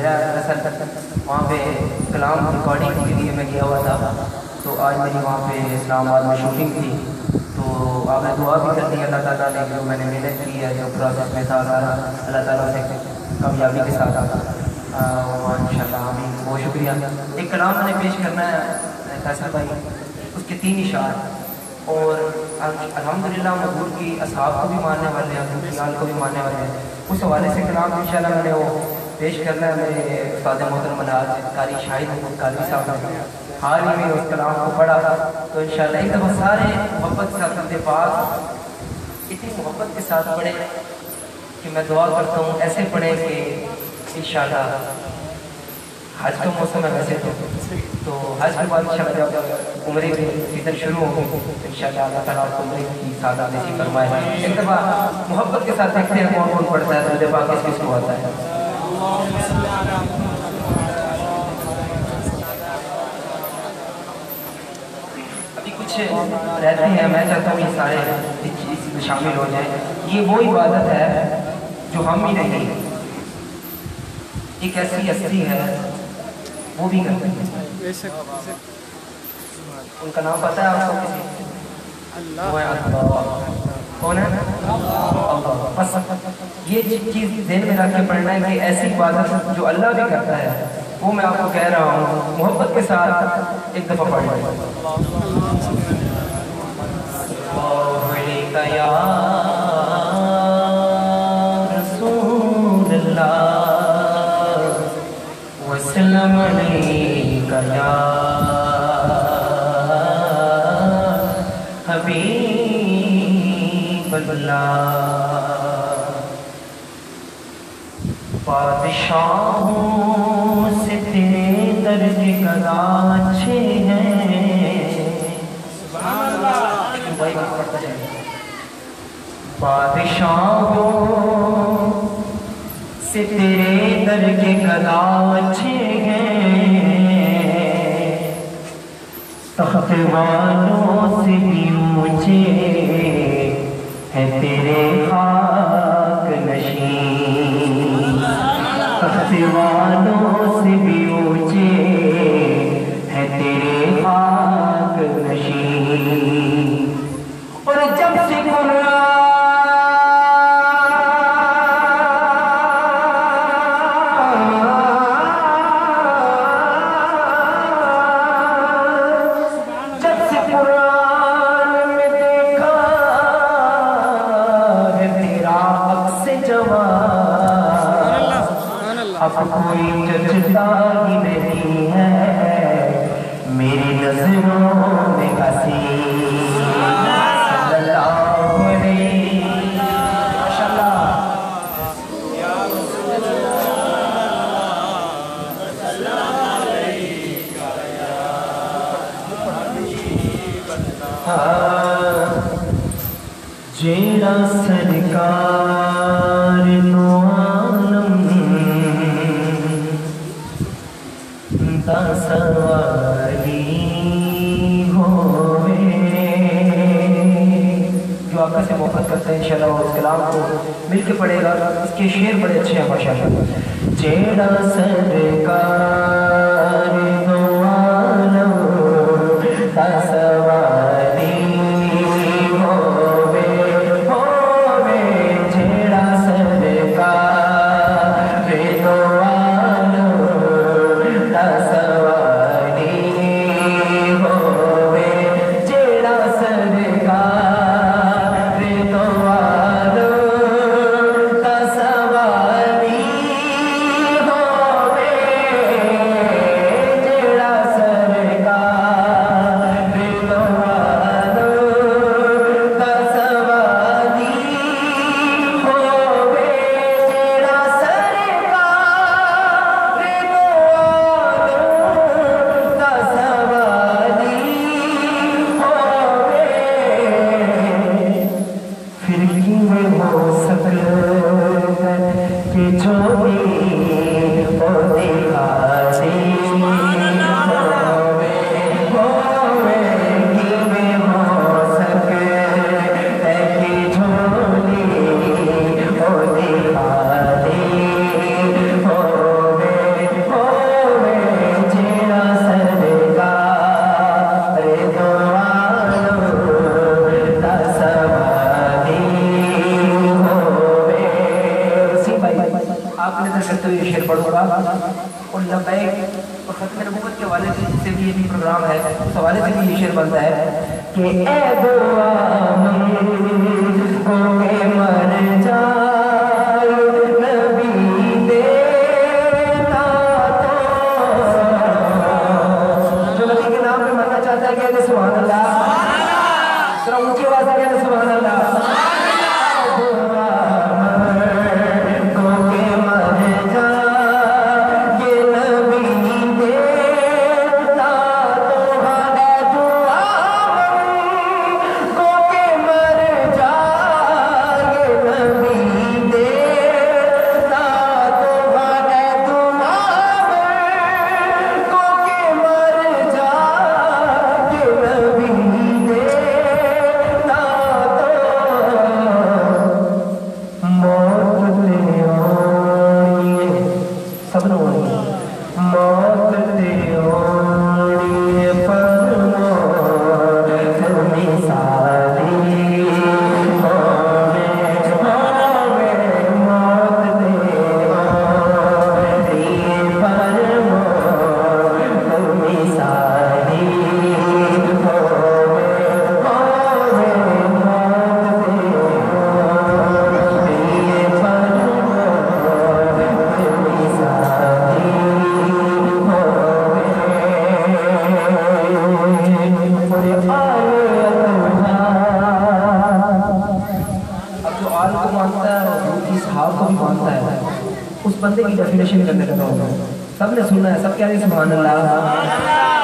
मेरा दरअसल वहाँ पे कलाम रिकॉर्डिंग के लिए मैं गया हुआ था, तो आज मेरी वहाँ पे इस्लामाबाद में शूटिंग थी। तो आपने दुआ भी कर दी, अल्लाह ताला ने जो मैंने मेहनत की है, जो प्रोसेस में था सारा अल्लाह ताला से कामयाबी के साथ इंशाल्लाह। आमीन, बहुत शुक्रिया। एक कलाम मैंने पेश करना है फैसल भाई, उसके 3 इशार, और अल्हम्दुलिल्लाह मजबूर की असहाब को भी मानने वाले हैं, खुशियाल को भी मानने वाले हैं। उस हवाले से कलाम इंशाल्लाह मैंने वो पेश करना है। मेरे उस्ताद मोहतरम मनाज कारी शाहिद कादरी साहब ने हाल ही में उस कलाम को पढ़ा, तो इंशाल्लाह एक दफ़ा सारे मोहब्बत के साथ अपने पास इतनी मोहब्बत के साथ पढ़े कि मैं दुआ करता हूँ ऐसे पढ़े कि इंशाल्लाह हज का मौसम है वैसे तो हज के बाद इंशाल्लाह जब उम्रे की सीजन शुरू होगी तो इंशाल्लाह अल्लाह ताला उम्रे की सादा नसीब फरमाए। एक दफ़ा मोहब्बत के साथ देखते हैं कौन कौन पढ़ता है, तो दफ़ा किस किस को आता है। अभी कुछ रहते हैं, मैं चाहता हूँ ये सारे इसमें शामिल हो जाए। ये वो इबादत है जो हम ही नहीं, एक ऐसी हस्ती है वो भी करते हैं। उनका नाम पता है आपको? किसी कौन है? बस ये चीज़ ज़हन में रख के पढ़ना है कि ऐसी इबादत जो अल्लाह भी करता है वो मैं आपको कह रहा हूँ, मोहब्बत के साथ एक दफ़ा पढ़ लें। वसल्लम अलैका या हबीबल्लाह। बादशाहों से तेरे दर्जे कदा अच्छे हैं, बादशाहों से तेरे दर्जे कदा अच्छे हैं, तख्त वालों से भी ऊंचे है तेरे खाक नशीं, तख्त वालों से भी ऊंचे है तेरे खाक नशीं। और जब से अब कोई चचता ही नहीं है मेरी नजरों में हंसी। जेड़ा सरकार नो सवारी होवे, जो आपका से मोहब्बत करते हैं इंशाल्लाह उस कलाम को मिलके पढ़ेगा। इसके शेर बड़े अच्छे हैं माशाल्लाह। जेड़ा सरकार दो आलम दा सवारी होवे, होवे जेड़ा सरकार दो आलम दा सवारी होवे, जेड़ा सरकार दो आलम दा सवारी होवे, ये शेर पढ़ूंगा और लबैक और खत्म नबूवत के हवाले से भी ये भी प्रोग्राम है, उस हवाले से भी ये शेर बनता है कि ए दुआ के मर जाए नबी देता तो जो नबी के नाम पे मरना चाहता है कहते सुभान अल्लाह, जरा ऊंची आवाज से कहते सुभान अल्लाह। उस बंदे की डेफिनेशन करने लगा हूँ, सबने सुना है, सब कह रहे सुभान अल्लाह।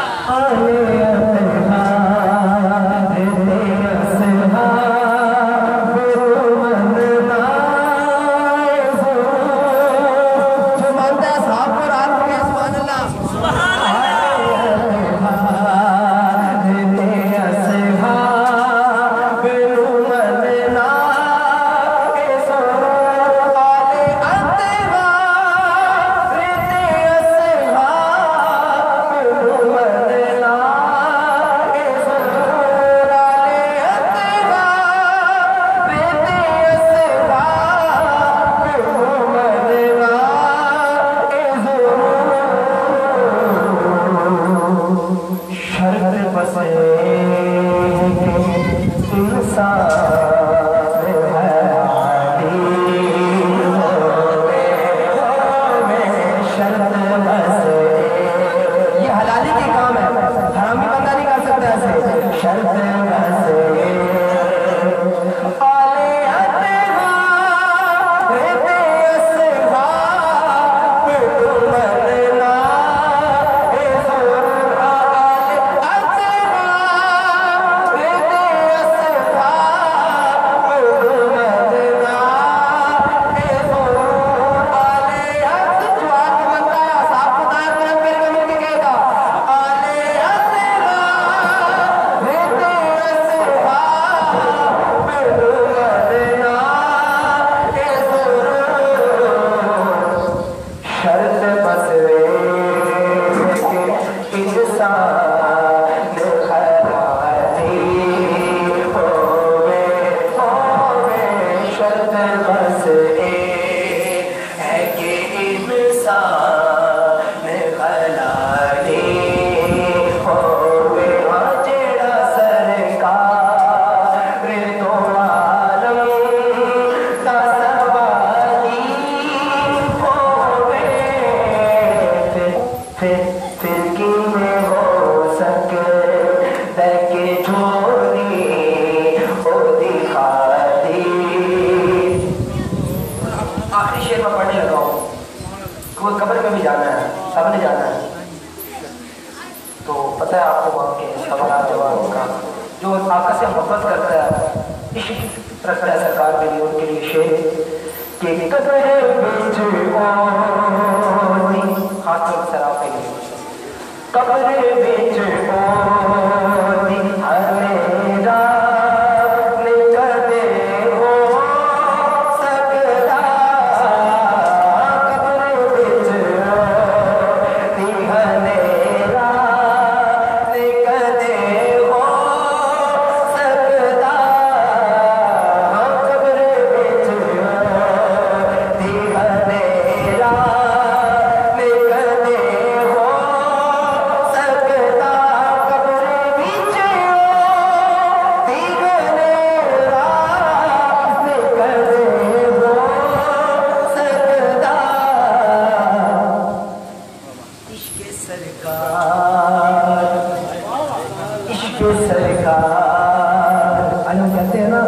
सरकार। आज हम कहते हैं ना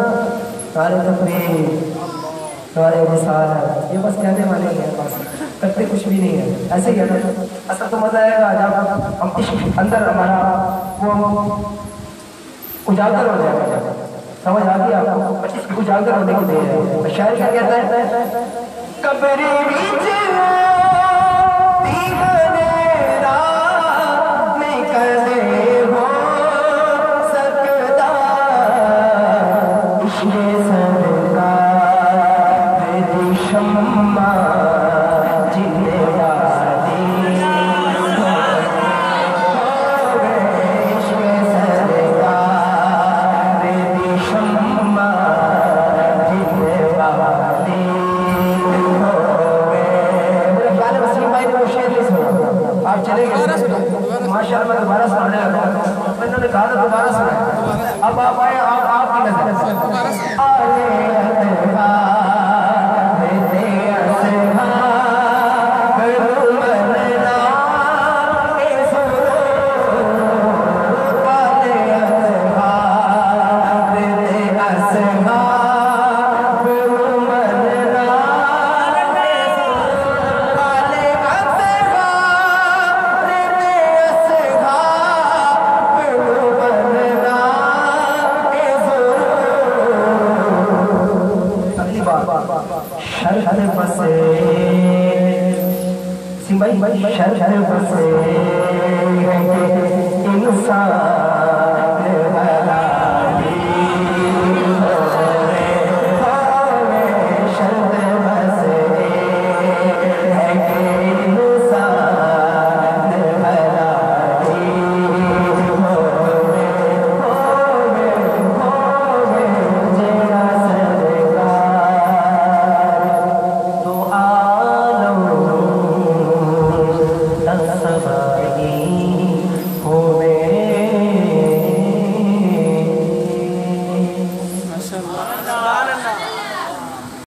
नारे तकबीर, नारे रिसालत, ये बस कहने वाले ही हैं, बस करते कुछ भी नहीं है। ऐसे ही है ना, असल तो मजा आएगा जब हम इश्क अंदर हमारा वो हम उजागर हो जाएगा। समझ आ गई आपको? इश्क उजागर होने की देर है। शायर क्या कहता है? कबरी माशाअल्लाह दोबारा सुनाने लगा। मैंने कहा था दोबारा सुना। अब आप आए, आपकी नजर शर्त बसे सिंह भाई, शर्त बसे इंसान